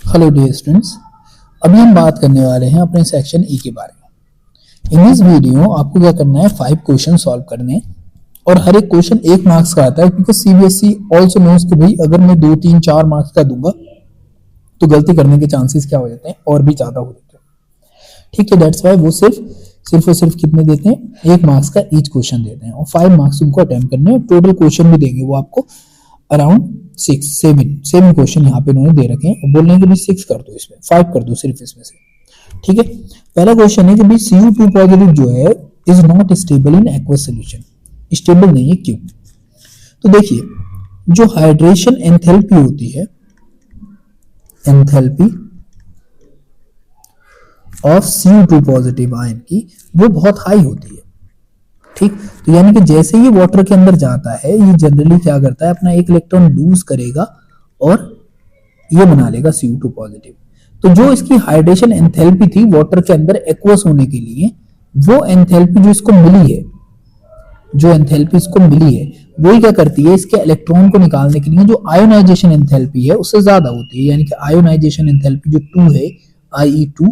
Hello dear students, अभी हम बात करने वाले हैं अपने सेक्शन ई के बारे में। इन दिस वीडियो आपको क्या करना है, 5 क्वेश्चन सॉल्व करने और हर एक क्वेश्चन 1 मार्क्स का आता है, क्योंकि सीबीएसई ऑल्सो नोज कि भाई अगर मैं 2 3 4 मार्क्स का दूंगा तो गलती करने के चांसेस क्या हो जाते हैं और भी ज्यादा हो जाते हैं। ठीक है, दैट्स वाई वो सिर्फ और सिर्फ कितने देते हैं, 1 मार्क्स का ईच क्वेश्चन देते हैं और 5 मार्क्स उनको अटेम्प्ट करने हैं। टोटल क्वेश्चन भी देंगे वो आपको अराउंड 7 क्वेश्चन यहाँ पे उन्होंने दे रखे हैं और बोल रहे हैं कि भाई 6 कर दो, इसमें 5 कर दो सिर्फ इसमें से। ठीक है, पहला क्वेश्चन है कि भाई Cu2 पॉजिटिव जो है is not stable in aqueous solution. Stable नहीं है, क्यों? तो देखिए, जो हाइड्रेशन एंथैल्पी होती है, enthalpy of Cu2 positive ion की, वो बहुत हाई होती है। ठीक, तो यानी कि जैसे ही वाटर के अंदर जाता है, ये जनरली क्या करता है, अपना एक इलेक्ट्रॉन लूज करेगा और ये बना लेगा Cu2 पॉजिटिव। तो जो इसकी हाइड्रेशन एंथैल्पी थी वाटर के अंदर एक्वस होने के लिए, वो एंथैल्पी जो इसको मिली है, जो एंथैल्पी इसको मिली है, वही क्या करती है, इसके इलेक्ट्रॉन को निकालने के लिए जो आयोनाइजेशन एंथैल्पी है उससे ज्यादा होती है। यानी कि आयोनाइजेशन एंथैल्पी जो 2 है, IE2,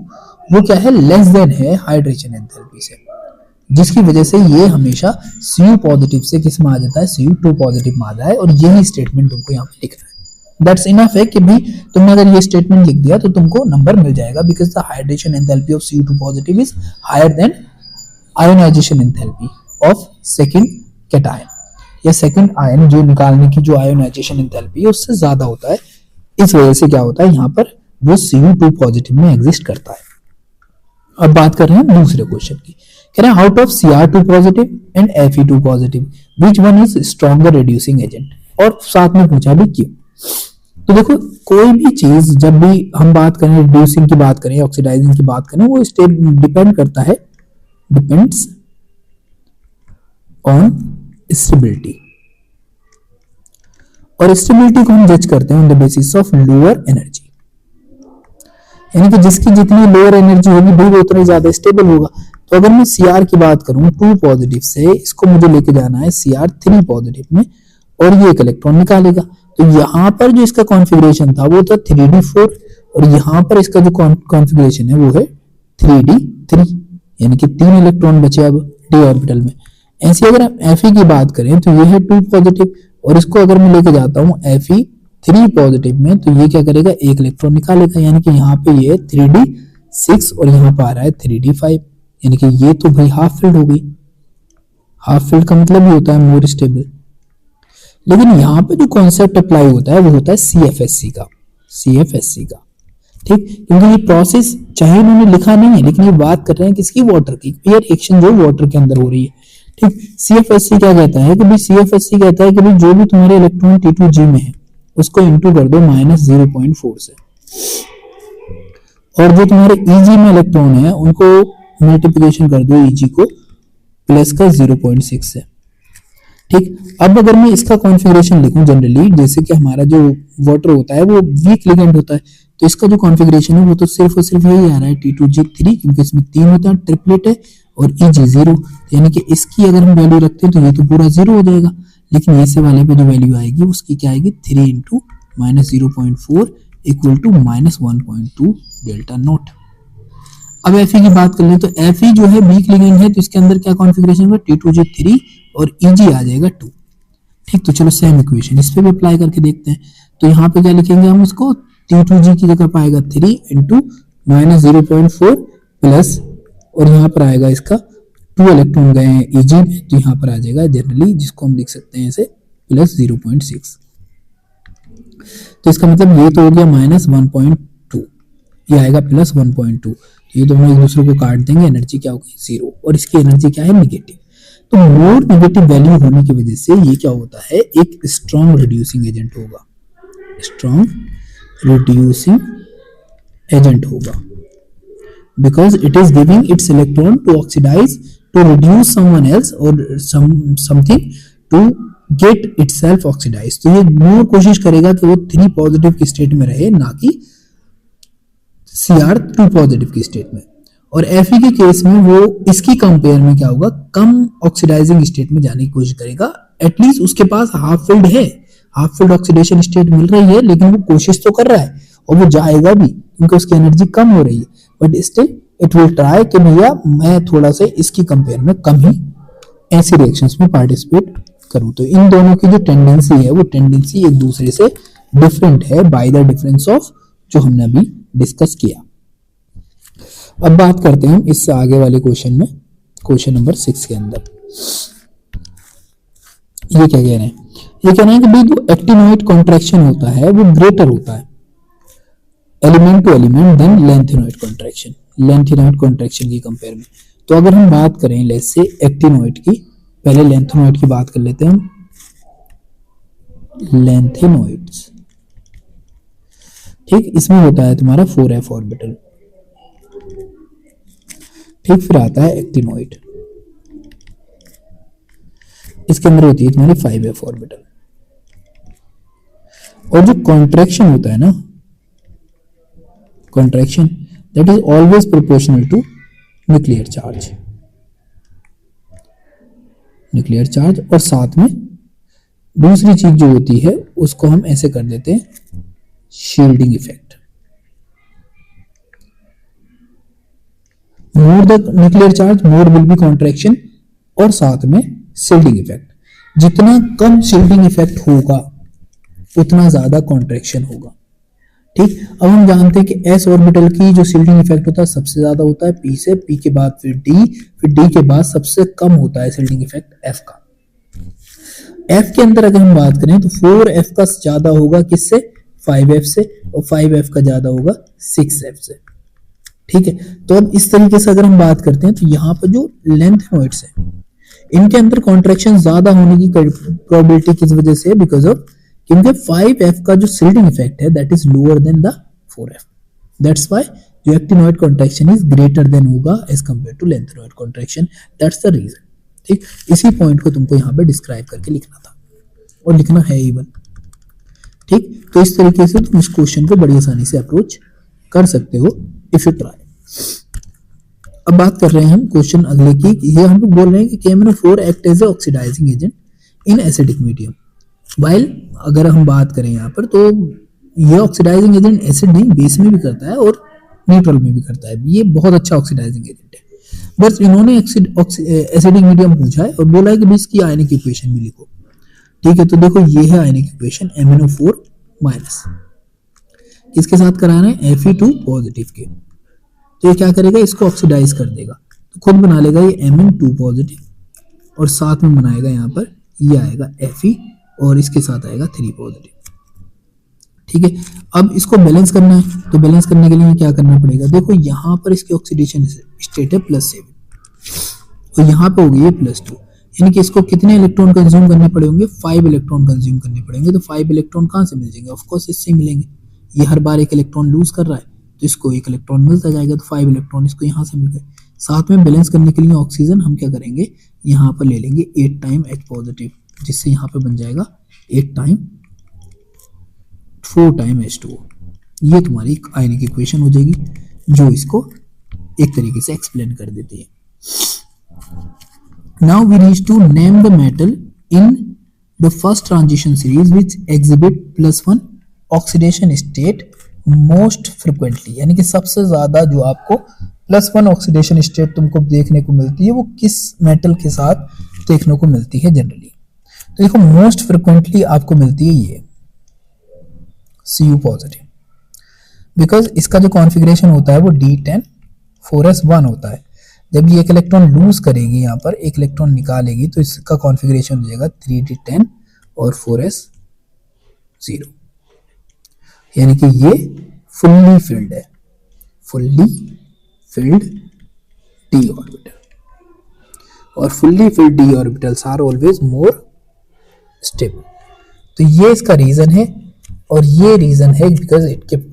वो क्या है, लेस देन है हाइड्रेशन एंथैल्पी से, जिसकी वजह से ये हमेशा Cu पॉजिटिव से किस में आ जाता है, Cu2 पॉजिटिव में आ जाता है। और यही स्टेटमेंट तुमको यहाँ पे लिखना है। दैट्स इनफ है कि भाई तुमने अगर ये स्टेटमेंट लिख दिया तो तुमको नंबर मिल जाएगा, because the hydration enthalpy of Cu2 positive is higher than ionisation enthalpy of second cation, या सेकंड आयन जो निकालने की जो आयोनाइजेशन एंथैल्पी है उससे ज्यादा होता है। इस वजह से क्या होता है, यहाँ पर वो Cu2 पॉजिटिव में एग्जिस्ट करता है। अब बात कर रहे हैं दूसरे क्वेश्चन की। कह रहे हैं out of Cr2 positive and Fe2 positive which one is stronger reducing agent, और साथ में पूछा भी क्यों। तो देखो, कोई भी चीज जब भी हम बात करें, रिड्यूसिंग की बात करें, ऑक्सीडाइजिंग की बात करें, वो स्टेट डिपेंड करता है, डिपेंड्स ऑन स्टेबिलिटी। और स्टेबिलिटी को हम जज करते हैं on the basis of lower energy, यानी कि जिसकी जितनी लोअर एनर्जी होगी भाई वो उतना ज्यादा स्टेबल होगा। तो अगर मैं Cr की बात करूं 2 पॉजिटिव से, इसको मुझे लेके जाना है Cr3 पॉजिटिव में और ये एक इलेक्ट्रॉन निकालेगा। तो यहाँ पर जो इसका कॉन्फ़िगरेशन था वो था 3d4 और यहाँ पर इसका जो कॉन्फ़िगरेशन है वो है 3d3, यानी कि 3 इलेक्ट्रॉन बचे अब d ऑर्बिटल में। ऐसे अगर हम Fe की बात करें तो ये है 2 पॉजिटिव और इसको अगर मैं लेके जाता हूँ Fe3 पॉजिटिव में, तो ये क्या करेगा, एक इलेक्ट्रॉन निकालेगा। यानी कि यहाँ पे ये 3d6 और यहाँ पर आ रहा है 3d5, यानी कि ये तो भाई हाफ फील्ड हो गई। हाफ फील्ड का मतलब ही होता है मोर स्टेबल। लेकिन यहाँ पे जो कॉन्सेप्ट अप्लाई होता है वो होता है CFSC का, CFSC का। ठीक, क्योंकि ये प्रोसेस चाहे उन्होंने लिखा नहीं है, लेकिन ये बात कर रहे हैं किसकी, वाटर की, पेयर एक्शन जो वाटर के अंदर हो रही है। ठीक, CFSC क्या कहता है कि भाई, CFSC कहता है कि भाई जो भी तुम्हारे इलेक्ट्रॉन T2G में है उसको इंटू कर दो -0.4 से, और जो तुम्हारे EG में इलेक्ट्रॉन है उनको मल्टीप्लिकेशन कर दो EG को प्लस का 0.6 से। ठीक, अब अगर मैं इसका कॉन्फ़िगरेशन लिखूं जनरली, जैसे कि हमारा जो वाटर होता है वो वीक लिगेंड होता है, तो इसका जो कॉन्फ़िगरेशन है वो तो सिर्फ और सिर्फ यही आ रहा है T2G3, क्योंकि इसमें 3 होता है, ट्रिपलेट है, और EG 0, यानी कि इसकी अगर हम वैल्यू रखते हैं तो ये तो पूरा 0 हो जाएगा। लेकिन ऐसे वाले पे जो वैल्यू आएगी उसकी क्या आएगी, 3 into -0.4 equal to -1.2 delta nought. अब Fe की बात कर लें तो Fe जो है वीक लिगेंड है, तो इसके अंदर क्या कॉन्फ़िगरेशन होगा, T2G3 और EG आ जाएगा 2। ठीक, तो चलो सेम इक्वेशन इस पे भी अप्लाई करके देखते हैं। तो यहाँ पे क्या लिखेंगे हम उसको, T2G की जगह पाएगा 3 इंटू -0.4 प्लस, और यहाँ पर आएगा इसका 2 इलेक्ट्रॉन गए हैं EG में, तो यहाँ पर आ जाएगा जनरली, जिसको हम लिख सकते हैं इसे +0.6। तो इसका मतलब ये तो हो गया -1.2, ये आएगा +1.2, ये दोनों एक दूसरे को काट देंगे, एनर्जी क्या होगी, 0, और इसकी एनर्जी क्या है, नेगेटिव। तो मोर नेगेटिव वैल्यू होने की वजह से ये क्या होता है, एक स्ट्रॉन्ग रिड्यूसिंग एजेंट होगा, स्ट्रॉन्ग रिड्यूसिंग एजेंट होगा, because it is giving its electron to oxidize, to reduce someone else or something to get itself oxidized। तो ये मोर कोशिश करेगा कि वो 3 पॉजिटिव की स्टेट में रहे, ना कि Cr2 पॉजिटिव की स्टेट में। और Fe के केस में वो इसकी कंपेयर में क्या होगा, कम ऑक्सीडाइजिंग स्टेट में जाने की कोशिश करेगा। एटलीस्ट उसके पास हाफ फील्ड है, हाफ फील्ड ऑक्सीडेशन स्टेट मिल रही है, लेकिन वो कोशिश तो कर रहा है और वो जाएगा भी क्योंकि उसकी एनर्जी कम हो रही है, but still it will try कि भैया मैं थोड़ा सा इसकी कंपेयर में कम ही ऐसी रिएक्शंस में पार्टिसिपेट करूं। तो इन दोनों की जो टेंडेंसी है वो टेंडेंसी एक दूसरे से डिफरेंट है बाय द डिफरेंस ऑफ जो हमने अभी डिस्कस किया। अब बात करते हैं हम इससे आगे वाले क्वेश्चन में, क्वेश्चन नंबर 6 के अंदर ये क्या कह रहे हैं, ये कह रहे हैं कि भाई जो एक्टिनोइड कॉन्ट्रैक्शन होता है वो ग्रेटर होता है element to element than lanthanoid contraction, lanthanoid contraction की कंपेयर में। तो अगर हम बात करें लेट्स से एक्टिनोइड की, पहले लेंथेनोइड की बात कर लेते हैं हम। लेंथेनोइड्स, ठीक, इसमें होता है तुम्हारा 4f ऑर्बिटल, ठीक, फिर आता है एक्टिनोइड, इसके अंदर होती है तुम्हारी 5f ऑर्बिटल। और जो कॉन्ट्रैक्शन होता है ना, contraction that is always proportional to nuclear charge, nuclear charge. और साथ में दूसरी चीज जो होती है उसको हम ऐसे कर देते हैं shielding effect. More the nuclear charge more will be contraction, और साथ में शील्डिंग इफेक्ट। जितना कम शील्डिंग इफेक्ट होगा उतना ज्यादा कॉन्ट्रैक्शन होगा, ठीक। अब हम जानते हैं कि एस ऑर्बिटल की जो शील्डिंग इफेक्ट होता है सबसे ज्यादा होता है पी से, पी के बाद फिर डी के बाद सबसे कम होता है शील्डिंग इफेक्ट एफ का। एफ के अंदर अगर हम बात करें तो 4f का ज्यादा होगा किससे, 5f से, और 5f का ज्यादा होगा 6f से, ठीक है। तो अब इस तरीके से अगर हम बात करते हैं तो यहाँ पर जो लेंथेनोइड्स है इनके अंदर कॉन्ट्रैक्शन ज्यादा होने की प्रोबेबिलिटी किस वजह से है, बिकॉज ऑफ क्योंकि 5f का जो शील्डिंग इफेक्ट है that is lower than the 4f, that's why जो actinoid contraction is greater than होगा as compare to lanthanoid contraction, that's the reason, ठीक। इसी पॉइंट को तुमको यहाँ पे डिस्क्राइब करके लिखना था और लिखना है इवन, ठीक। तो इस तरीके से तुम इस क्वेश्चन को बड़ी आसानी से अप्रोच कर सकते हो इफ यू ट्राई। अब बात कर रहे हैं हम क्वेश्चन अगले की, ये हम लोग बोल रहे हैं कि KMnO4 act as a oxidising agent in acidic medium. While अगर हम बात करें यहाँ पर तो ये ऑक्सीडाइजिंग एजेंट एसिड नहीं बेस में भी करता है और न्यूट्रल में भी करता है, ये बहुत अच्छा ऑक्सीडाइजिंग एजेंट है। बस इन्होंने एसिडिक मीडियम पूछा है और बोला है कि इसकी आयनिक इक्वेशन भी लिखो, ठीक है। तो देखो ये है आयनिक इक्वेशन MnO4 माइनस, किसके साथ कराना है, Fe2 पॉजिटिव के। तो ये क्या करेगा, इसको ऑक्सीडाइज कर देगा, तो खुद बना लेगा ये Mn2 पॉजिटिव और साथ में बनाएगा यहाँ पर ये आएगा Fe और इसके साथ आएगा 3 पॉजिटिव, ठीक है। अब इसको बैलेंस करना है, तो बैलेंस करने के लिए क्या करना पड़ेगा, देखो यहाँ पर इसकी ऑक्सीडेशन स्टेट है +7 और यहाँ पे हो गई है +2, यानी कि इसको कितने इलेक्ट्रॉन कंज्यूम करने पड़े होंगे, 5 इलेक्ट्रॉन कंज्यूम करने पड़ेंगे। तो 5 इलेक्ट्रॉन कहाँ से मिल जाएंगे, ऑफ कोर्स इससे मिलेंगे, ये हर बार एक इलेक्ट्रॉन लूज कर रहा है तो इसको एक इलेक्ट्रॉन मिलता जाएगा, तो 5 इलेक्ट्रॉन इसको यहाँ से मिल गए। साथ में बैलेंस करने के लिए ऑक्सीजन हम क्या करेंगे, यहाँ पर ले लेंगे 8 टाइम H पॉजिटिव, जिससे यहाँ पे बन जाएगा 8 टाइम 4 टाइम H2O। ये तुम्हारी आयनिक इक्वेशन हो जाएगी जो इसको एक तरीके से एक्सप्लेन कर देती है। Now we reach to name the metal in the first transition series which exhibit +1 oxidation state most frequently, यानी कि सबसे ज्यादा जो आपको +1 ऑक्सीडेशन स्टेट तुमको देखने को मिलती है वो किस मेटल के साथ देखने को मिलती है जनरली। तो देखो मोस्ट फ्रिक्वेंटली आपको मिलती है ये Cu पॉजिटिव, बिकॉज इसका जो कॉन्फ़िगरेशन होता है वो D10 4s1 होता है। जब ये एक इलेक्ट्रॉन लूज करेगी, यहाँ पर एक इलेक्ट्रॉन निकालेगी, तो इसका कॉन्फ़िगरेशन हो जाएगा 3d10 और 4s0, यानी कि ये फुल्ली फिल्ड है, फुल्ली फिल्ड d ऑर्बिटल, और fully filled d orbitals are always more stable. तो ये इसका रीजन है, और ये रीजन है बिकॉज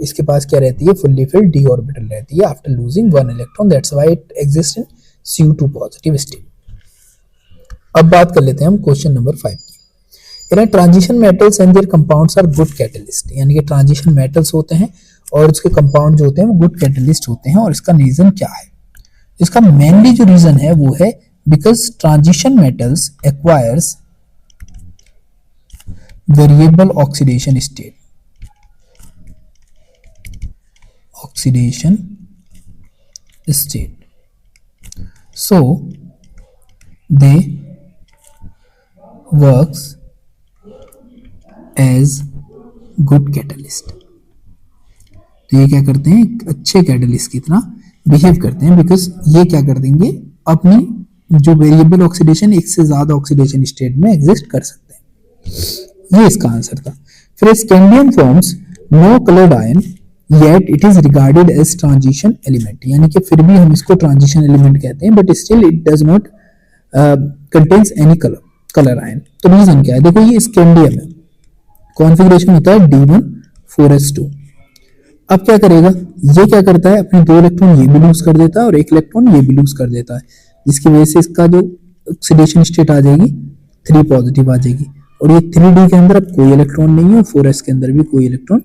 इसके पास क्या रहती है, फुल्ली फिल्ड d ऑर्बिटल रहती है after losing 1 electron, that's why it exist in Cu2 positive state. अब बात कर लेते हैं हम क्वेश्चन नंबर 5 की। Transition metals and their compounds are good catalyst, यानी कि ट्रांजिशन मेटल्स होते हैं और उसके कंपाउंड जो होते हैं वो गुड कैटलिस्ट होते हैं। और इसका रीजन क्या है, इसका मेनली जो रीजन है वो है because transition metals acquires variable oxidation state, oxidation state. So they works as good catalyst. तो ये क्या करते हैं, एक अच्छे कैटलिस्ट की तरह बिहेव करते हैं, बिकॉज ये क्या कर देंगे, अपनी जो वेरिएबल ऑक्सीडेशन, एक से ज्यादा ऑक्सीडेशन स्टेट में एग्जिस्ट कर सकते हैं। ये इसका आंसर था। फिर scandium forms no coloured ion yet it is regarded as transition element, यानी कि फिर भी हम इसको ट्रांजिशन एलिमेंट कहते हैं, but still it does not contains any colour ion. तो रीजन क्या है, देखो ये स्कैंडियम है, कॉन्फ़िगरेशन होता है D1 4s2। अब क्या करेगा, ये क्या करता है, अपने 2 इलेक्ट्रॉन ये भी लूज कर देता है और 1 इलेक्ट्रॉन ये भी लूज कर देता है, जिसकी वजह से इसका जो ऑक्सीडेशन स्टेट आ जाएगी 3 पॉजिटिव आ जाएगी, और ये 3D के अंदर अब कोई इलेक्ट्रॉन नहीं है और 4s के अंदर भी कोई इलेक्ट्रॉन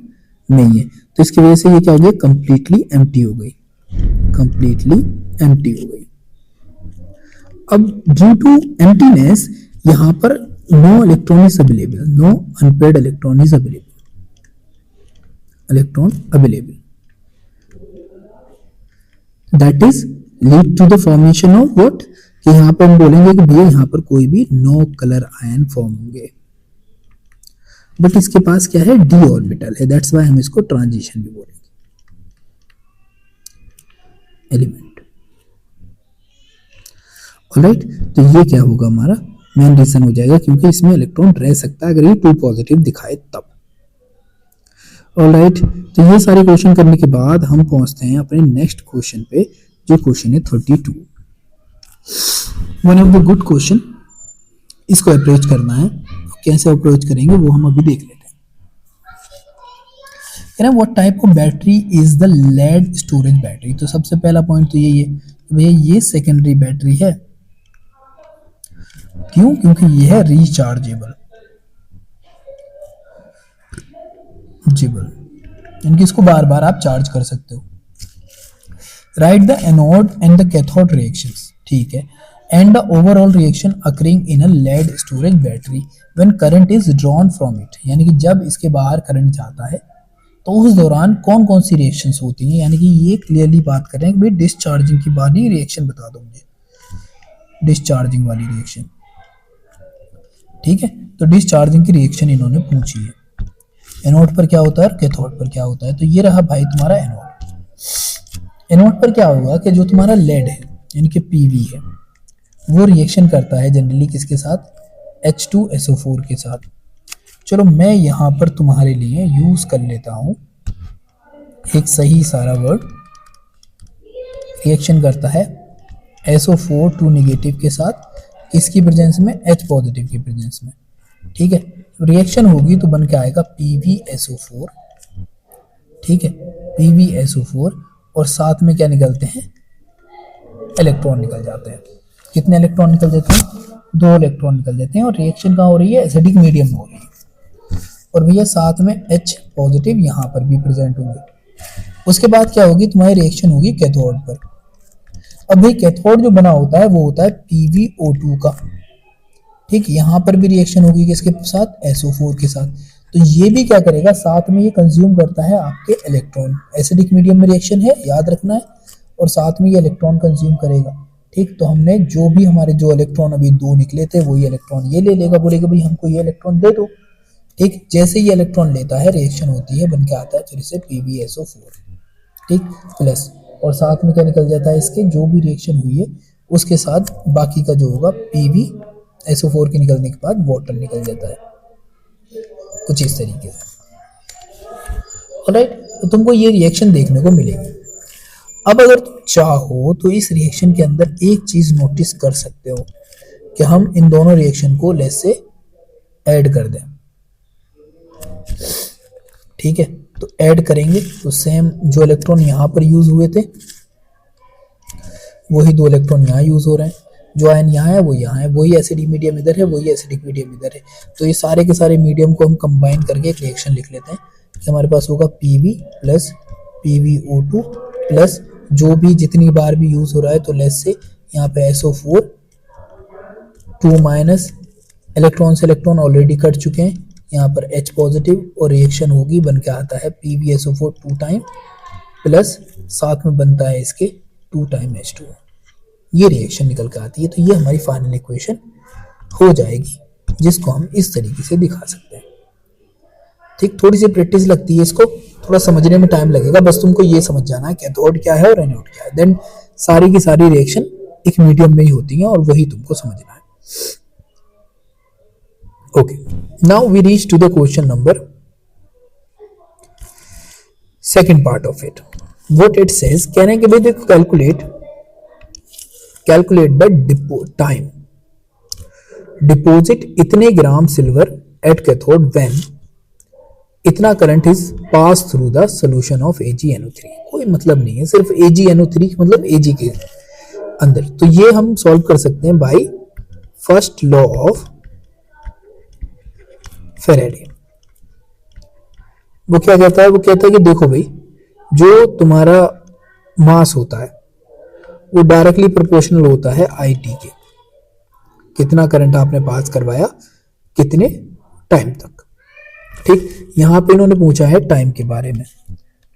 नहीं है, तो इसकी वजह से ये क्या हो गया, कंप्लीटली एम्प्टी हो गई, कंप्लीटली एम्प्टी हो गई। अब ड्यू टू एम्प्टीनेस यहां पर no electron is available, no unpaired electron is available, electron available, that is lead to the formation of what, कि यहां पर हम बोलेंगे कि भैया यहां पर कोई भी नो कलर आयन फॉर्म होंगे, बट इसके पास क्या है, डी ऑर्बिटल है, दैट्स व्हाई हम इसको ट्रांजिशन भी बोलेंगे एलिमेंट। ऑलराइट, तो ये क्या होगा, हमारा मेन रीजन हो जाएगा, क्योंकि इसमें इलेक्ट्रॉन रह सकता है अगर ये 2 पॉजिटिव दिखाए तब। ऑलराइट, तो ये सारे क्वेश्चन करने के बाद हम पहुंचते हैं अपने नेक्स्ट क्वेश्चन पे, जो क्वेश्चन है 32। One of the good question, इसको अप्रोच करना है, कैसे अप्रोच करेंगे वो हम अभी देख लेते हैं। What type of battery is the lead storage battery, तो सबसे पहला पॉइंट तो यही है, भैया ये सेकेंडरी बैटरी है, क्यों, क्योंकि ये है रिचार्जेबल, यानी कि इसको बार बार आप चार्ज कर सकते हो। Write the anode and the cathode reactions, ठीक है, and the overall reaction occurring in a lead storage battery when current is drawn from it, यानी कि जब इसके बाहर करंट जाता है तो उस दौरान कौन कौन सी रिएक्शंस होती हैं, यानी कि ये क्लियरली बात कर रहे हैं कि भाई डिस्चार्जिंग की बात, ही रिएक्शन बता दो मुझे, डिस्चार्जिंग वाली रिएक्शन, ठीक है। तो डिस्चार्जिंग की रिएक्शन इन्होंने पूछी है, एनोड पर क्या होता है और कैथोड पर क्या होता है। तो ये रहा भाई तुम्हारा एनोड। एनोड पर क्या होगा कि जो तुम्हारा लेड है यानी कि पीवी है, वो रिएक्शन करता है जनरली किसके साथ, H2SO4 के साथ। चलो मैं यहाँ पर तुम्हारे लिए यूज कर लेता हूँ एक सही सारा वर्ड, रिएक्शन करता है SO4 2 नेगेटिव के साथ, किसकी प्रेजेंस में, H पॉजिटिव की प्रेजेंस में, ठीक है। रिएक्शन होगी तो बन के आएगा PbSO4, ठीक है, PbSO4, और साथ में क्या निकलते हैं, इलेक्ट्रॉन निकल जाते हैं। कितने इलेक्ट्रॉन निकल जाते हैं, 2 इलेक्ट्रॉन निकल जाते हैं, और रिएक्शन कहाँ हो रही है, एसिडिक मीडियम में हो रही है, और भैया साथ में H पॉजिटिव यहाँ पर भी प्रेजेंट होंगे। उसके बाद क्या होगी, तुम्हारी रिएक्शन होगी कैथोड पर। अब भाई कैथोड जो बना होता है वो होता है PbO2 का, ठीक, यहाँ पर भी रिएक्शन होगी किसके साथ, SO4 के साथ। तो ये भी क्या करेगा, साथ में ये कंज्यूम करता है आपके इलेक्ट्रॉन, एसिडिक मीडियम में रिएक्शन है याद रखना है, और साथ में ये इलेक्ट्रॉन कंज्यूम करेगा, ठीक। तो हमने जो भी हमारे जो इलेक्ट्रॉन अभी 2 निकले थे वही इलेक्ट्रॉन ये ले लेगा, बोलेगा भाई हमको ये इलेक्ट्रॉन दे दो, ठीक। जैसे ये इलेक्ट्रॉन लेता है रिएक्शन होती है, बन के आता है फिर से PbSO4, ठीक, प्लस, और साथ में क्या निकल जाता है, इसके जो भी रिएक्शन हुई है उसके साथ बाकी का जो होगा PbSO4 के निकलने के बाद वाटर निकल जाता है, कुछ इस तरीके से। ऑलराइट, तो तुमको ये रिएक्शन देखने को मिलेगी। अब अगर तुम चाहो तो इस रिएक्शन के अंदर एक चीज नोटिस कर सकते हो कि हम इन दोनों रिएक्शन को लेस से ऐड कर दें, ठीक है। तो ऐड करेंगे तो सेम जो इलेक्ट्रॉन यहाँ पर यूज हुए थे वही 2 इलेक्ट्रॉन यहाँ यूज हो रहे हैं, जो आयन यहाँ है वो यहाँ है, वही एसिडिक मीडियम इधर है, वही एसिडिक मीडियम इधर है। तो ये सारे के सारे मीडियम को हम कंबाइन करके एक रिएक्शन लिख लेते हैं कि हमारे पास होगा Pb प्लस PbO2 प्लस जो भी जितनी बार भी यूज हो रहा है तो लेस से यहाँ पे SO4 2 माइनस, इलेक्ट्रॉन से इलेक्ट्रॉन ऑलरेडी कट चुके हैं, यहाँ पर H पॉजिटिव, और रिएक्शन होगी बन के आता है PbSO4 2 टाइम प्लस साथ में बनता है इसके 2 टाइम H2O। ये रिएक्शन निकल कर आती है। तो ये हमारी फाइनल इक्वेशन हो जाएगी, जिसको हम इस तरीके से दिखा सकते हैं। ठीक, थोड़ी सी प्रैक्टिस लगती है, इसको थोड़ा समझने में टाइम लगेगा। बस तुमको ये समझ जाना है कैथोड क्या है और एनोड क्या है, देन सारी की सारी रिएक्शन एक मीडियम में ही होती हैं और वही तुमको समझना है। Okay, now we reach to the question number second part of it. What it says, कहने के भाई देखो कैलकुलेट द टाइम डिपॉजिट इतने gram silver at cathode when इतना current is pass through the solution of AgNO3। कोई मतलब नहीं है, सिर्फ AgNO3 मतलब Ag के अंदर। तो ये हम सॉल्व कर सकते हैं by first law of Faraday. वो क्या कहता है, वो कहता है कि देखो भाई, जो तुम्हारा मास होता है वो डायरेक्टली प्रोपोर्शनल होता है IT के। कितना करंट आपने पास करवाया कितने टाइम तक। ठीक, यहां पे इन्होंने पूछा है टाइम के बारे में।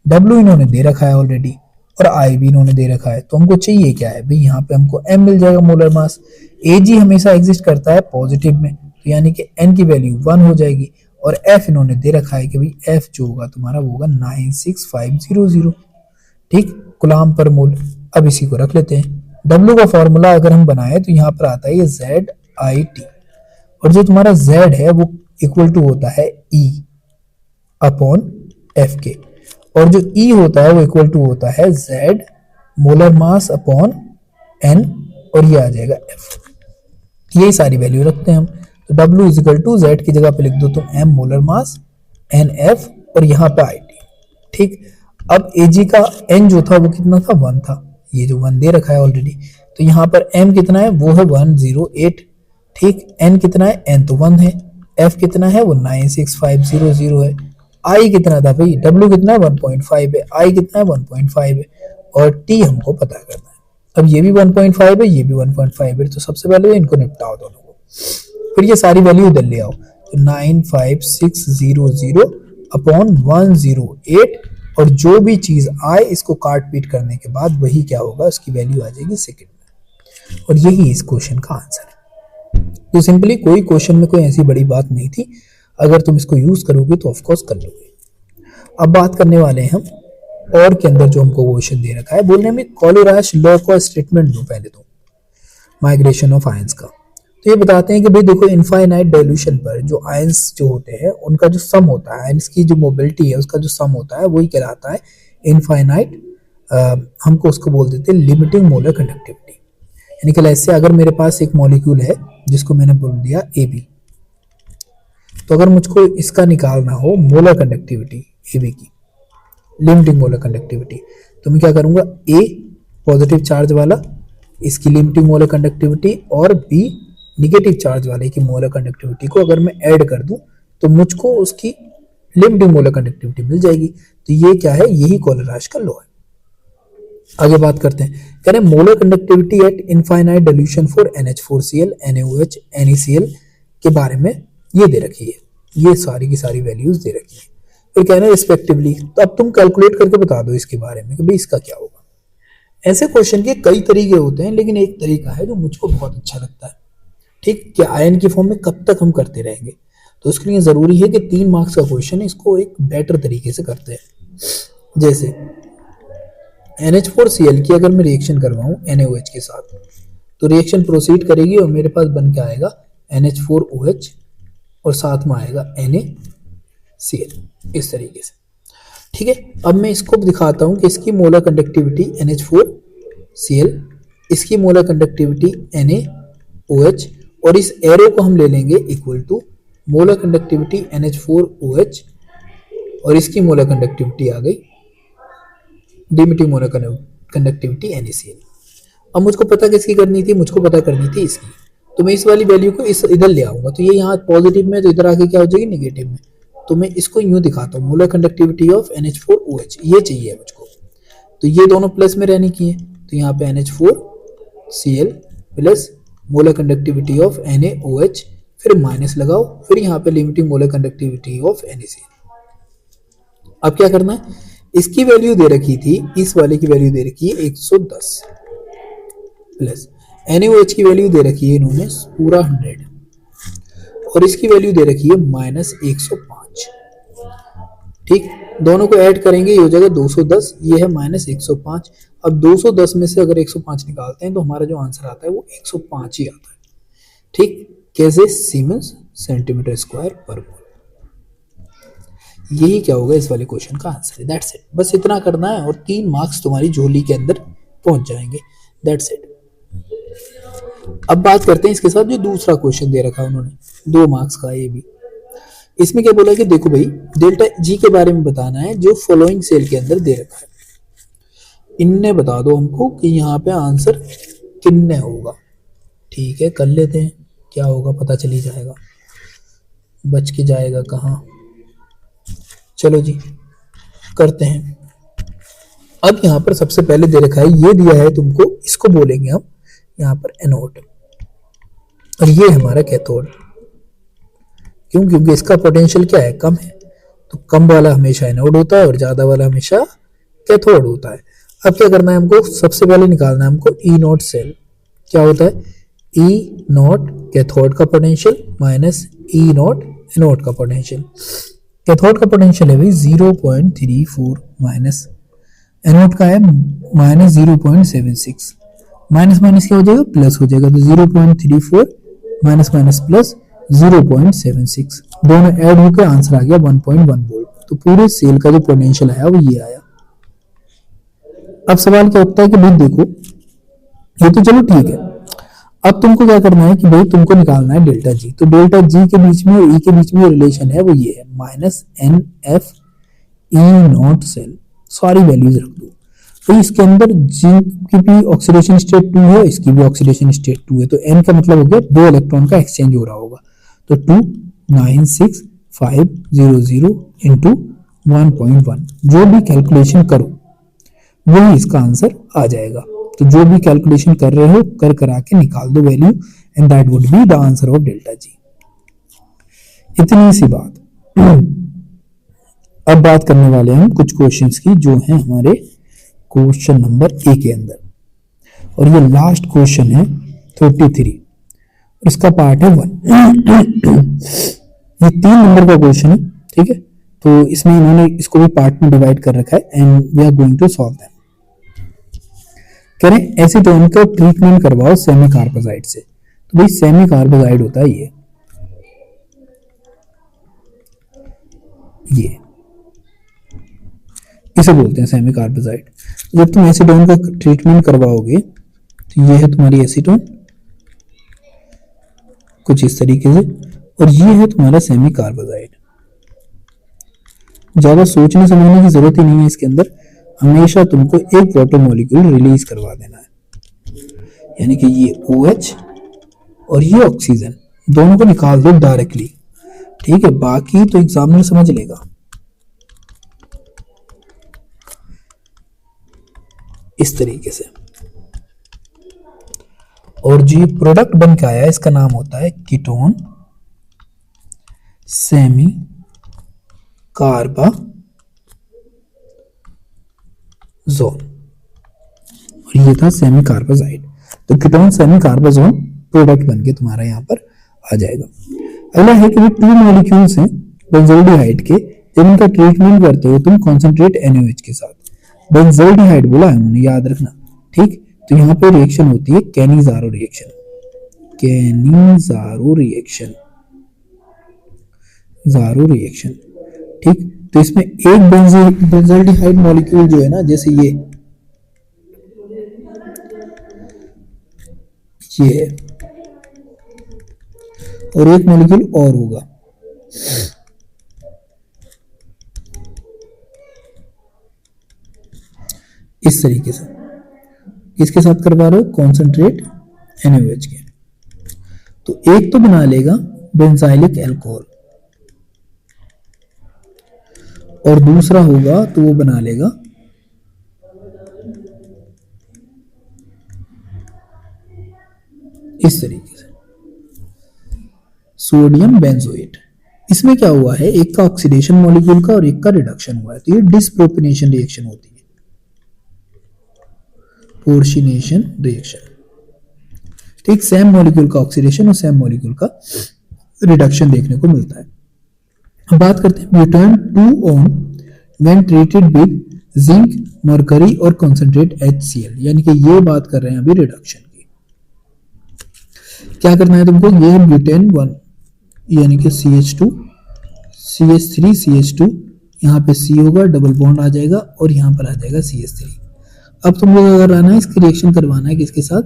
W इन्होंने दे रखा है ऑलरेडी और I भी इन्होंने दे रखा है। तो हमको चाहिए क्या है भाई, यहाँ पे हमको M मिल जाएगा मोलर मास। Ag हमेशा एग्जिस्ट करता है पॉजिटिव में, तो यानी कि N की वैल्यू 1 हो जाएगी। और F इन्होंने दे रखा है कि भाई F जो होगा तुम्हारा वो होगा 96500। ठीक, कूलम्ब पर मोल। अब इसी को रख लेते हैं। W का फॉर्मूला अगर हम बनाए तो यहाँ पर आता है ये ZIT, और जो तुम्हारा Z है वो इक्वल टू होता है E अपॉन F के, और जो E होता है वो इक्वल टू होता है Z molar mass upon N, और ये आ जाएगा F। ये सारी वैल्यू रखते हैं हम। तो W इज इक्वल टू Z की जगह पे लिख दो तुम M molar mass N F और यहाँ पे IT। ठीक, अब Ag का N जो था वो कितना था, 1 था। ये जो 1 दे रखा है ऑलरेडी, तो यहाँ पर M कितना है, वो है 108। ठीक, N कितना है, N तो 1 है। F कितना है, वो 96500 है। I कितना था भाई, W कितना है 1.5 है, I कितना है 1.5 है, और T हमको पता करना है। अब ये भी 1.5 है, ये भी 1.5 है, तो सबसे पहले इनको निपटाओ दोनों को, फिर ये सारी वैल्यू इधर ले आओ। तो 95600 अपॉन 108, और जो भी चीज आए इसको काट पीट करने के बाद वही क्या होगा, उसकी वैल्यू आ जाएगी सेकंड में। और यही इस क्वेश्चन का आंसर है। तो सिंपली कोई क्वेश्चन में कोई ऐसी बड़ी बात नहीं थी, अगर तुम इसको यूज करोगे तो ऑफकोर्स कर लोगे। अब बात करने वाले हैं हम और के अंदर जो हमको क्वेश्चन दे रखा है, बोलने में कोलोराश लॉ का स्टेटमेंट दो पहले तो माइग्रेशन ऑफ आयंस का। तो ये बताते हैं कि भाई देखो, इनफाइनाइट डाइल्यूशन पर जो आयंस जो होते हैं उनका जो सम होता है, आयंस की जो मोबिलिटी है उसका जो सम होता है वही कहलाता है इनफाइनाइट। हमको उसको बोल देते हैं लिमिटिंग मोलर कंडक्टिविटी। यानी कि ऐसे अगर मेरे पास एक मॉलिक्यूल है जिसको मैंने बोल दिया AB, तो अगर मुझको इसका निकालना हो मोलर कंडक्टिविटी AB की, लिमिटिंग मोलर कंडक्टिविटी, तो मैं क्या करूंगा, A पॉजिटिव चार्ज वाला इसकी लिमिटिंग मोलर कंडक्टिविटी और B निगेटिव चार्ज वाले की मोलर कंडक्टिविटी को अगर मैं ऐड कर दूं तो मुझको उसकी लिमिटिंग मोलर कंडक्टिविटी मिल जाएगी। तो ये क्या है, यही कोलोराश का लॉ है। आगे बात करते हैं, कह रहे हैं molar conductivity eight infinite dilution for NH4Cl, NaOH, NaCl के बारे में ये दे रखी है, ये सारी की सारी वैल्यूज दे रखी है। फिर कह रहे हैं रिस्पेक्टिवली। तो अब तुम कैलकुलेट करके बता दो इसके बारे में कि भाई इसका क्या होगा। ऐसे क्वेश्चन के कई तरीके होते हैं, लेकिन एक तरीका है जो मुझको बहुत अच्छा लगता है। ठीक, कि आयन की फॉर्म में कब तक हम करते रहेंगे, तो उसके लिए जरूरी है कि 3 मार्क्स का क्वेश्चन है, इसको एक बेटर तरीके से करते हैं। जैसे NH4Cl की अगर मैं रिएक्शन करवाऊं NaOH के साथ, तो रिएक्शन प्रोसीड करेगी और मेरे पास बन के आएगा NH4OH और साथ में आएगा NaCl, इस तरीके से। ठीक है, अब मैं इसको दिखाता हूं कि इसकी मोलर कंडक्टिविटी NH4Cl, इसकी मोलर कंडक्टिविटी NaOH, और इस एरो को हम ले लेंगे equal to molar conductivity NH4OH और इसकी मोलर कंडक्टिविटी आ गई लिमिटिंग मोलर कंडक्टिविटी NaCl। अब मुझको पता किसकी करनी थी, मुझको पता करनी थी इसकी, तो मैं इस वाली वैल्यू को इस इधर ले आऊंगा। तो ये यहाँ पॉजिटिव में, तो इधर आके क्या हो जाएगी, निगेटिव में। तो मैं इसको यूं दिखाता हूँ, मोलर कंडक्टिविटी ऑफ NH4OH ये चाहिए मुझको, तो ये दोनों प्लस में रहने की है। तो यहाँ पे NH4Cl plus molar conductivity of NaOH, फिर माइनस लगाओ, फिर यहाँ पे limiting molar conductivity of NaCl। अब क्या करना है, इसकी वैल्यू दे रखी थी, इस वाले की वैल्यू दे रखी है 110 प्लस NaOH की वैल्यू दे रखी है इन्होंने पूरा 100 और इसकी वैल्यू दे रखी है -105। ठीक, दोनों को ऐड करेंगे ये हो जाएगा 210, ये है -105। अब 210 में से अगर 105 निकालते हैं तो हमारा जो आंसर आता है वो 105 ही आता है। ठीक, कैसे? सीमेंस सेंटीमीटर स्क्वायर पर मोल। यही क्या होगा इस वाले क्वेश्चन का आंसर है। दैट्स इट, बस इतना करना है और 3 मार्क्स तुम्हारी झोली के अंदर पहुंच जाएंगे। That's it. अब बात करते हैं इसके साथ जो दूसरा क्वेश्चन दे रखा है उन्होंने 2 मार्क्स का, ये भी इसमें क्या बोला कि देखो भाई डेल्टा जी के बारे में बताना है जो फॉलोइंग सेल के अंदर दे रखा है। इनने बता दो हमको कि यहाँ पे आंसर किन्ने होगा। ठीक है, कर लेते हैं, क्या होगा पता चल ही जाएगा, बच के जाएगा कहाँ। चलो जी करते हैं। अब यहाँ पर सबसे पहले दे रखा है, ये दिया है तुमको, इसको बोलेंगे हम यहाँ पर एनोड और ये हमारा कैथोड। क्यों? क्योंकि इसका पोटेंशियल क्या है? कम है, तो कम वाला हमेशा एनोड होता है और ज्यादा वाला हमेशा कैथोड होता है। अब क्या करना है हमको? सबसे पहले निकालना है हमको ई नॉट सेल। क्या होता है? ई नॉट कैथोड का potential minus E not anode का पोटेंशियल। कैथोड का पोटेंशियल है भाई 0.34 माइनस एनोड का है -0.76। माइनस माइनस क्या हो जाएगा? प्लस हो जाएगा, तो 0.34 माइनस माइनस प्लस 0.76, दोनों ऐड होकर आंसर आ गया 1.1 वोल्ट। तो पूरे सेल का जो पोटेंशियल आया वो ये आया। अब सवाल क्या होता है कि भाई देखो ये तो चलो ठीक है, अब तुमको क्या करना है कि भाई तुमको निकालना है डेल्टा जी। तो डेल्टा जी के बीच में और ई के बीच में रिलेशन है वो ये है -NF ई नॉट सेल। सारी वैल्यूज रख दो। तो इसके अंदर जिंक की भी ऑक्सीडेशन स्टेट 2 है, इसकी भी ऑक्सीडेशन स्टेट 2 है, तो N का मतलब हो गया 2 इलेक्ट्रॉन का एक्सचेंज हो रहा होगा। तो 296,500 इंटू 1.1 जो भी कैलकुलेशन करो वही इसका आंसर आ जाएगा। तो जो भी कैलकुलेशन कर रहे हो कर करा के निकाल दो value and that would be the answer of delta G. इतनी सी बात। अब बात करने वाले हैं हम कुछ क्वेश्चंस की जो हैं हमारे क्वेश्चन नंबर ए के अंदर, और ये लास्ट क्वेश्चन है 33, इसका पार्ट है 1। ये 3 नंबर का क्वेश्चन है, ठीक है। तो इसमें इन्होंने इसको भी पार्ट में डिवाइड कर रखा है and we are going to solve them. कह रहे हैं एसीटोन का ट्रीटमेंट करवाओ सेमी कार्बोजाइड से। तो भाई सेमी कार्बोजाइड होता है ये इसे बोलते हैं सेमी कार्बोजाइड। जब तुम एसीटोन का ट्रीटमेंट करवाओगे तो ये है तुम्हारी एसीटोन कुछ इस तरीके से, और ये है तुम्हारा सेमी कार्बोजाइड। ज्यादा सोचने समझने की जरूरत ही नहीं है इसके अंदर, हमेशा तुमको एक वाटर मॉलिक्यूल रिलीज करवा देना है, यानी कि ये OH और ये ऑक्सीजन दोनों को निकाल दो डायरेक्टली, ठीक है। बाकी तो एग्जामिनर समझ लेगा। इस तरीके से, और जो प्रोडक्ट बन के आया इसका नाम होता है कीटोन सेमी कार्बाजोन, और ये था सेमी कार्बाजाइड। तो कीटोन सेमी कार्बाजोन प्रोडक्ट बन के तुम्हारा यहां पर आ जाएगा। अगला है कि 2 मॉलिक्यूल्स हैं बेंजोल्डिहाइड के, जब इनका ट्रीटमेंट करते हो तुम कॉन्सेंट्रेट NaOH के साथ। बेंजोल्डिहाइड बोला है उन्होंने, याद रखना, ठीक। तो यहाँ पे रिएक्शन होती है कैनिजारो रिएक्शन, कैनिजारो रिएक्शन, जारो रिएक्शन, ठीक। तो इसमें एक बेंजोल्डिहाइड मॉलिक्यूल जो है ना, जैसे ये है, और एक मॉलिक्यूल और होगा, इस तरीके से। किसके साथ करवा रहे हो? कॉन्सेंट्रेट NaOH के। तो एक तो बना लेगा बेंजाइलिक अल्कोहल और दूसरा होगा तो वो बना लेगा इस तरीके से सोडियम बेंजोएट, इसमें क्या हुआ है, एक का ऑक्सीडेशन मॉलिक्यूल का और एक का रिडक्शन हुआ है, तो ये डिसप्रोपोनेशन रिएक्शन होती है, पोर्शिनेशन रिएक्शन। ठीक, सेम मॉलिक्यूल का ऑक्सीडेशन और सेम मॉलिक्यूल का रिडक्शन देखने को मिलता है। अब बात करते हैं butane 2 on when treated with zinc, mercury और कॉन्सेंट्रेट HCl, यानी कि ये बात कर रहे हैं अभी रिडक्शन की। क्या करना है तुमको, ये है ब्यूटेन 1 यानी कि CH2 CH3 CH2, यहाँ पे C होगा, डबल बॉन्ड आ जाएगा और यहाँ पर आ जाएगा CH3। अब तुम लोग अगर आना है इसकी रिएक्शन करवाना है किसके साथ,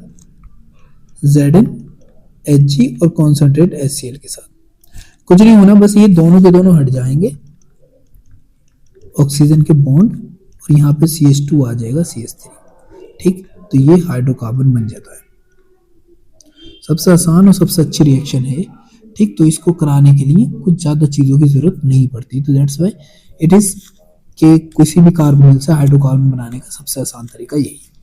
ZnHg और कॉन्सेंट्रेट HCl के साथ। कुछ नहीं होना, बस ये दोनों के दोनों हट जाएंगे, ऑक्सीजन के बॉन्ड, और यहाँ पे CH2 आ जाएगा CH3। ठीक, तो ये हाइड्रोकार्बन बन जाता है। सबसे आसान और सबसे अच्छी रिएक्शन है। ठीक, तो इसको कराने के लिए कुछ ज़्यादा चीज़ों की ज़रूरत नहीं पड़ती, तो दैट्स वाई इट इज़ कि किसी भी कार्बोनिल से हाइड्रोकार्बन बनाने का सबसे आसान तरीका यही है।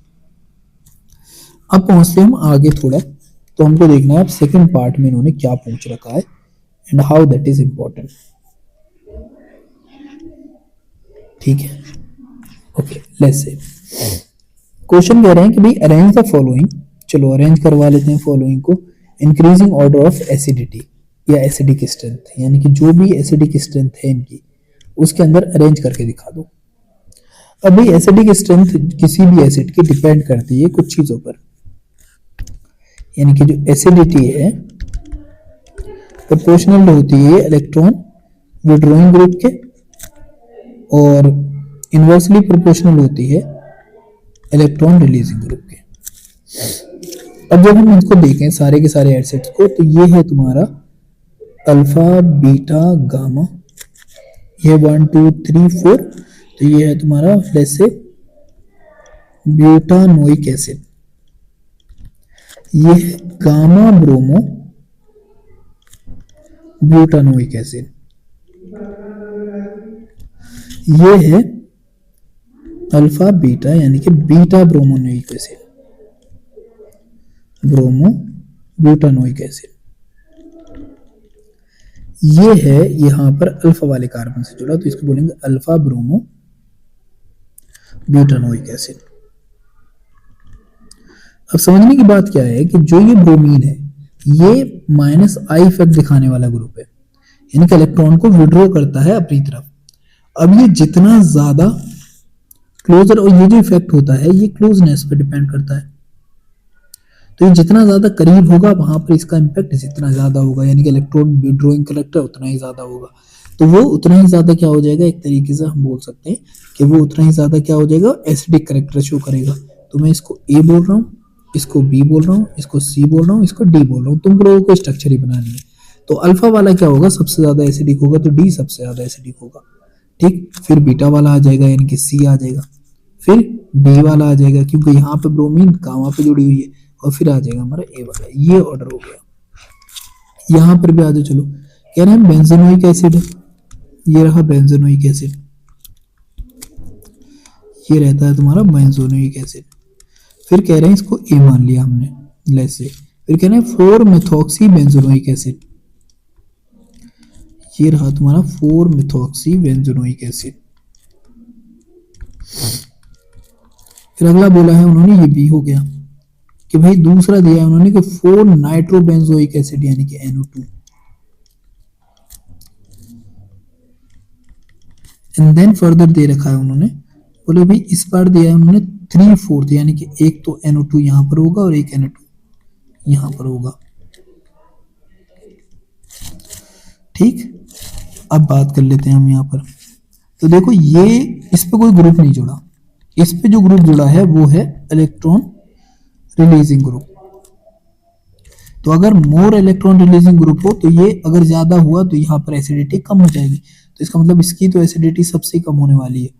अब पहुँचते हम आगे थोड़ा, तो हमको देखना है अब सेकेंड पार्ट में इन्होंने क्या पूछ रखा है and how that is important. ठीक है, ओके, लेट्स से क्वेश्चन कह रहे हैं कि भाई अरेंज द फॉलोइंग, चलो अरेंज करवा लेते हैं फॉलोइंग को, इंक्रीजिंग ऑर्डर ऑफ एसिडिटी या एसिडिक स्ट्रेंथ, यानी कि जो भी एसिडिक स्ट्रेंथ है इनकी उसके अंदर अरेंज करके दिखा दो। अब भाई एसिडिक स्ट्रेंथ किसी भी एसिड की डिपेंड करती है कुछ चीजों पर, यानी कि जो एसिडिटी है प्रोपोर्शनल होती है इलेक्ट्रॉन विड्रॉइंग ग्रुप के और इनवर्सली प्रोपोर्शनल होती है इलेक्ट्रॉन रिलीजिंग ग्रुप के। अब जब हम इसको देखें सारे के सारे एसिड्स को, तो ये है तुम्हारा अल्फा बीटा गामा, ये 1 2 3 4, तो ये है तुम्हारा लेट्स से ब्यूटानोइक एसिड, ये है गामा ब्रोमो ब्यूटानोइक एसिड, ये है अल्फा बीटा यानी कि beta bromonoic acid, bromo butanoic acid, ये है यहां पर अल्फा वाले कार्बन से जुड़ा, तो इसको बोलेंगे अल्फा ब्रोमो ब्यूटानोइक एसिड। अब समझने की बात क्या है कि जो ये ब्रोमीन है ये -I इफेक्ट दिखाने वाला ग्रुप है, यानी कि इलेक्ट्रॉन को विड्रॉ करता है अपनी तरफ। अब ये जितना ज्यादा क्लोजर, और ये जो इफेक्ट होता है ये क्लोजनेस पे डिपेंड करता है, तो ये जितना ज्यादा करीब होगा वहां पर इसका इम्पैक्ट जितना ज्यादा होगा, यानी कि इलेक्ट्रॉन विड्रॉइंग करेक्टर उतना ही ज्यादा होगा, तो वो उतना ही ज्यादा क्या हो जाएगा, एक तरीके से हम बोल सकते हैं कि वो उतना ही ज्यादा क्या हो जाएगा, एसिडिक करेक्टर शो करेगा। तो मैं इसको A बोल रहा हूँ, इसको B बोल रहा हूँ, इसको C बोल रहा हूँ, इसको D बोल रहा हूँ, तुम लोगों को स्ट्रक्चर ही बनानी है। तो अल्फा वाला क्या होगा, सबसे ज्यादा एसिडिक होगा, तो D सबसे ज्यादा एसिडिक होगा। ठीक, फिर बीटा वाला आ जाएगा यानी कि C आ जाएगा, फिर B वाला आ जाएगा क्योंकि यहाँ पे ब्रोमीन गामा पे जुड़ी हुई है, और फिर आ जाएगा हमारा A वाला। ये ऑर्डर हो गया। यहाँ पर भी आ जाओ, चलो कह रहे हैं बेंजोनोइक एसिड है, ये रहा बेंजोनोइक एसिड, ये रहता है तुम्हारा बेंजोनोइक एसिड। फिर कह रहे हैं इसको A मान लिया हमने, लेट्स से, फिर कह रहे हैं 4-मेथॉक्सी बेंजोनोइक एसिड, ये रहा तुम्हारा 4-मेथॉक्सी बेंजोनोइक एसिड। फिर अगला बोला है उन्होंने, ये B हो गया कि भाई दूसरा दिया है उन्होंने कि 4-नाइट्रोबेंजोइक एसिड यानी कि NO2, and then further they रखा है उन्होंने, बोले भाई इस बार दिया है उन्होंने 3/4 यानी कि एक तो NO2 यहां पर होगा और एक NO2 यहां पर होगा। ठीक, अब बात कर लेते हैं हम यहां पर, तो देखो ये इस पे कोई ग्रुप नहीं जुड़ा, इस पे जो ग्रुप जुड़ा है वो है इलेक्ट्रॉन रिलीजिंग ग्रुप। तो अगर मोर इलेक्ट्रॉन रिलीजिंग ग्रुप हो तो ये अगर ज्यादा हुआ तो यहाँ पर एसिडिटी कम हो जाएगी, तो इसका मतलब इसकी तो एसिडिटी सबसे कम होने वाली है।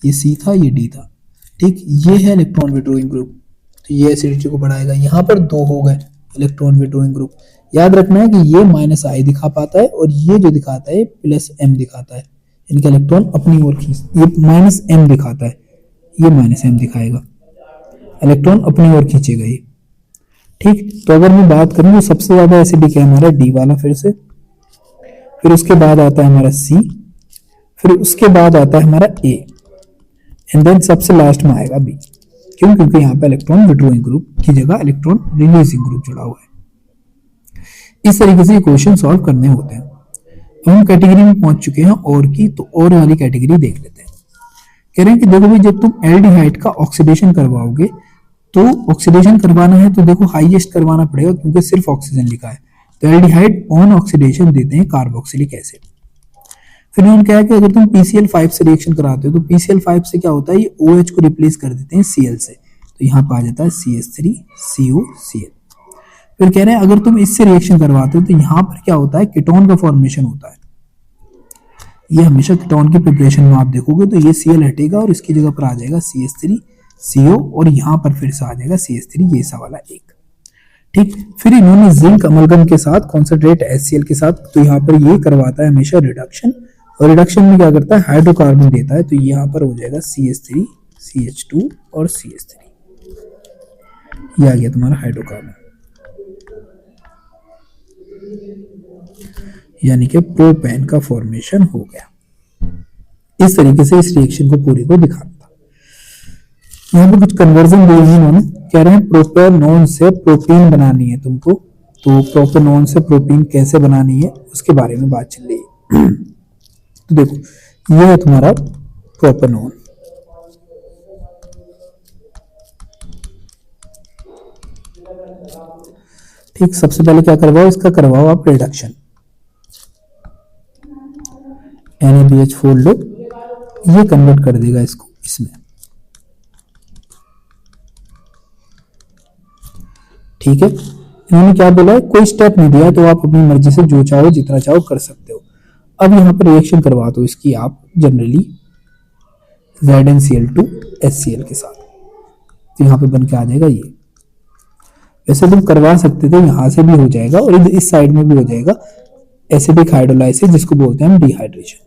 ये C था, ये D था। ठीक, ये है इलेक्ट्रॉन विड्रॉइंग ग्रुप, तो ये एसिडिटी को बढ़ाएगा। यहाँ पर 2 हो गए इलेक्ट्रॉन विड्रॉइंग ग्रुप। याद रखना है कि ये -I दिखा पाता है और ये जो दिखाता है +M दिखाता है, इनका इलेक्ट्रॉन अपनी ओर खींच, ये -M दिखाता है, ये -M दिखाएगा, इलेक्ट्रॉन अपनी ओर खींचेगा ये। ठीक, तो अगर मैं बात करूं तो सबसे ज्यादा एसिडिक है हमारा D वाला, फिर से फिर उसके बाद आता है हमारा C, फिर उसके बाद आता है हमारा A, एंड देन सबसे लास्ट में आएगा B। क्यों? क्योंकि यहाँ पे इलेक्ट्रॉन विड्रॉइंग ग्रुप की जगह इलेक्ट्रॉन रिलीजिंग ग्रुप जुड़ा हुआ है। इस तरीके से क्वेश्चन सॉल्व करने होते हैं। अब हम कैटेगरी में पहुंच चुके हैं और की, तो और वाली कैटेगरी देख लेते हैं। कह रहे हैं कि देखो भाई, जब तुम एल्डिहाइड का ऑक्सीडेशन करवाओगे तो ऑक्सीडेशन करवाना है तो देखो हाईएस्ट करवाना पड़ेगा क्योंकि सिर्फ ऑक्सीजन लिखा है, तो एल्डिहाइड ऑन ऑक्सीडेशन देते हैं कार्बोक्सिलिक एसिड। फिर उन्होंने कहा कि अगर तुम PCl5 से रिएक्शन कराते हो तो PCl5 से क्या होता है, ये OH को रिप्लेस कर देते हैं Cl से, तो यहाँ पे आ जाता है CH3COCl। फिर कह रहे हैं अगर तुम इससे रिएक्शन करवाते हो तो यहाँ पर क्या होता है, कीटोन का फॉर्मेशन होता है। ये हमेशा कीटोन की प्रिपरेशन में आप देखोगे तो ये Cl हटेगा और इसकी जगह पर आ जाएगा CH3CO और यहाँ पर फिर से आ जाएगा CH3, ये सा वाला एक। ठीक, फिर इन्होंने जिंक अमलगम के साथ कॉन्सेंट्रेट HCl के साथ, तो यहाँ पर ये करवाता है हमेशा रिडक्शन, और रिडक्शन में क्या करता है, हाइड्रोकार्बन देता है, तो यहाँ पर हो जाएगा CH3 CH2 और CH3, ये आ गया तुम्हारा हाइड्रोकार्बन, यानी कि प्रोपेन का फॉर्मेशन हो गया। इस तरीके से इस रिएक्शन को पूरी को दिखाता। यहाँ पे कुछ कन्वर्जन दिए हैं इन्होंने, कह रहे हैं प्रोपेनॉन से प्रोपीन बनानी है तुमको, तो प्रोपेनॉन से प्रोपीन कैसे बनानी है उसके बारे में बात चल रही है। तो देखो ये है तुम्हारा प्रोपेनॉन, ठीक। सबसे पहले क्या करवाओ, इसका करवाओ आप रिडक्शन, NaBH4 लो, ये कन्वर्ट कर देगा इसको इसमें, ठीक है। इन्होंने क्या बोला है, कोई स्टेप नहीं दिया, तो आप अपनी मर्जी से जो चाहो जितना चाहो कर सकते हो। अब यहाँ पर रिएक्शन करवा दो इसकी आप जनरली ZnCl2 HCl के साथ, तो यहाँ पे बन के आ जाएगा ये। वैसे तुम करवा सकते थे, यहाँ से भी हो जाएगा और इस साइड में भी हो जाएगा एसिडिक हाइड्रोलाइसिस, जिसको बोलते हैं हम डिहाइड्रेशन,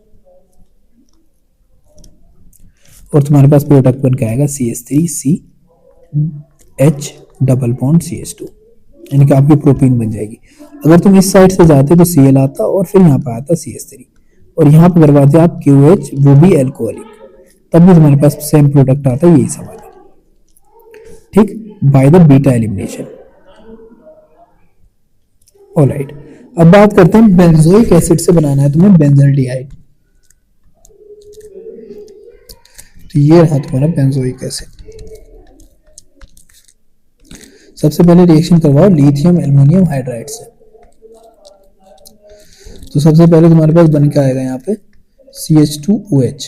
और तुम्हारे पास प्रोडक्ट बन के आएगा CH3CH डबल बॉन्ड CH2, यानी कि आपकी प्रोपीन बन जाएगी। अगर तुम इस साइड से जाते तो Cl आता और फिर यहाँ पे आता CH3, और यहाँ पे करवाते आप QH, वो भी एल्कोहलिक, तब भी तुम्हारे पास सेम प्रोडक्ट आता है, यही सवाल है, ठीक, by the beta elimination. Alright, अब बात करते हैं बेंजोइक एसिड से बनाना है तुम्हें बेंजल्डिहाइड, तो ये रहा तुम्हारा बेंजोइक एसिड। सबसे पहले रिएक्शन करवाओ लिथियम एल्युमिनियम हाइड्राइड से, तो सबसे पहले तुम्हारे पास बन के आएगा यहाँ पे CH2OH,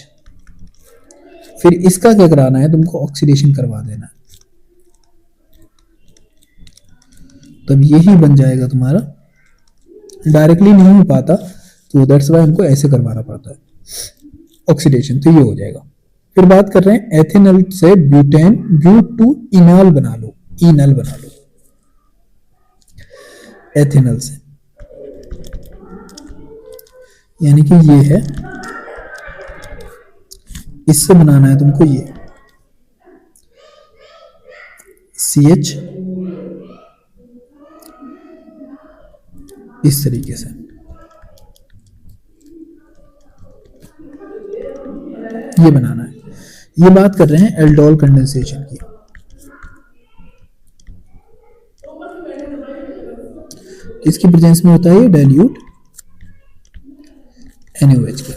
फिर इसका क्या कराना है, तुमको ऑक्सीडेशन करवा देना है, तब यही बन जाएगा तुम्हारा। डायरेक्टली नहीं हो पाता तो दैट्स वाई हमको ऐसे करवाना पड़ता है ऑक्सीडेशन, तो ये हो जाएगा। फिर बात कर रहे हैं एथेनॉल से ब्यूटेन ब्यू इनॉल बना लो, इनॉल बना लो एथेनॉल से, यानी कि ये है, इससे बनाना है तुमको ये CH इस तरीके से, ये बनाना है। ये बात कर रहे हैं एल्डोल कंडेंसेशन की, इसकी प्रेजेंस में होता है ये डाइल्यूट NaOH का,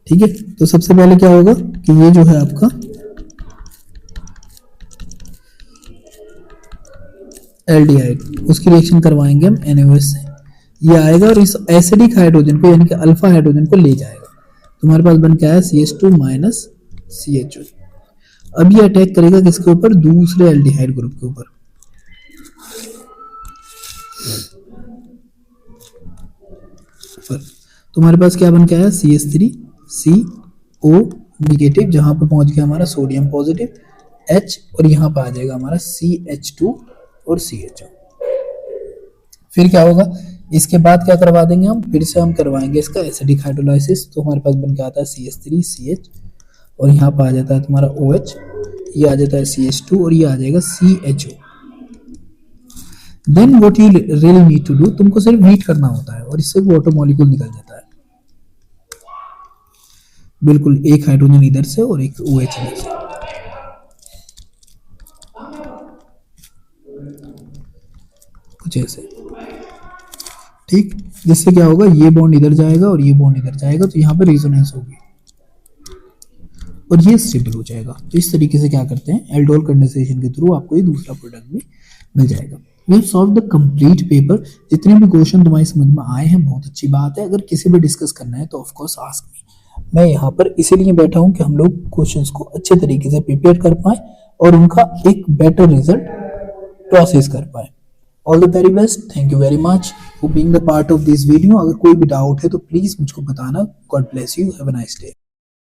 ठीक है। तो सबसे पहले क्या होगा कि ये जो है आपका एल्डिहाइड, उसकी रिएक्शन करवाएंगे हम NaOH से, ये आएगा और इस एसिडिक हाइड्रोजन को यानी कि अल्फा हाइड्रोजन को ले जाएगा, तुम्हारे पास बन के आया CH2 माइनस CH2। अब ये अटैक करेगा किसके ऊपर, दूसरे एल्डिहाइड ग्रुप के ऊपर, तुम्हारे पास क्या बन के आया CH3CO नेगेटिव, जहां पे पहुंच गया हमारा सोडियम पॉजिटिव H, और यहां पे आ जाएगा हमारा CH2 और CHO। फिर क्या होगा, इसके बाद क्या करवा देंगे हम, फिर से हम करवाएंगे इसका एसिडिक हाइड्रोलाइसिस, तो हमारे पास बन के आता है CH3CH, और यहाँ पे आ जाता है तुम्हारा OH, ये आ जाता है CH2 और ये आ जाएगा CHO। Then what you really need to do, तुमको सिर्फ हीट करना होता है और इससे वाटर मॉलिक्यूल निकल जाता है। बिल्कुल, एक हाइड्रोजन इधर से और एक OH इधर से। कुछ ऐसे, ठीक। जिससे क्या होगा, ये बॉन्ड इधर जाएगा और ये बॉन्ड इधर जाएगा, तो यहाँ पे रेजोनेंस होगी और ये स्टेबल हो जाएगा। तो इस तरीके से क्या करते हैं, एल्डोल कंडेंसेशन के थ्रू आपको ये दूसरा प्रोडक्ट भी मिल जाएगा। We have solve the complete paper. जितने भी क्वेश्चन तुम्हारी समझ में आए हैं बहुत अच्छी बात है। अगर किसी भी डिस्कस करना है तो ऑफ कोर्स आस्क मी। मैं यहाँ पर इसीलिए बैठा हूँ कि हम लोग क्वेश्चंस को अच्छे तरीके से प्रिपेयर कर पाए और उनका एक बेटर रिजल्ट प्रोसेस कर पाए। All the very best, thank you very much for being the part of this video. अगर कोई भी डाउट है तो प्लीज मुझको बताना। God bless you, have a nice day.